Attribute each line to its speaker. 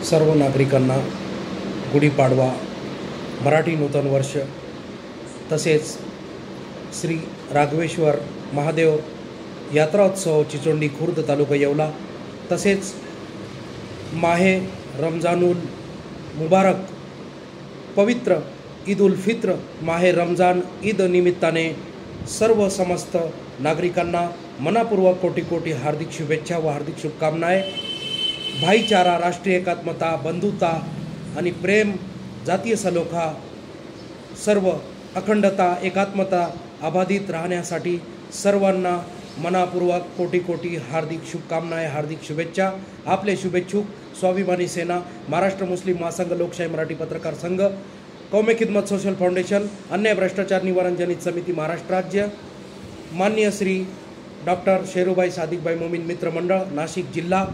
Speaker 1: सर्व नागरिकांना गुढीपाडवा, मराठी नूतन वर्ष तसेच श्री राघवेश्वर महादेव यात्रा उत्सव चिचोंडी खुर्द तालुका येवला तसेच माहे रमजानुल मुबारक पवित्र ईद उल फित्र माहे रमजान ईद निमित्ताने सर्व समस्त नागरिकांना मनापूर्वक कोटी कोटी हार्दिक शुभेच्छा व हार्दिक शुभकामनाएं। भाईचारा, राष्ट्रीय एकात्मता, बंधुता आणि प्रेम, जातीय सलोखा, सर्व अखंडता, एकात्मता अबाधित राहण्यासाठी सर्वांना मनापूर्वक कोटी कोटी हार्दिक शुभकामनाएं, हार्दिक शुभेच्छा। आपले शुभेच्छुक स्वाभिमानी सेना, महाराष्ट्र मुस्लिम महासंघ, लोकशाही मराठी पत्रकार संघ, कौमे खिदमत सोशल फाउंडेशन, अन्याय भ्रष्टाचार निवारण जनित समिती महाराष्ट्र राज्य, माननीय श्री डॉक्टर शेरूभाई सादिकभाई मोमीन मित्र मंडळ नाशिक जिल्हा।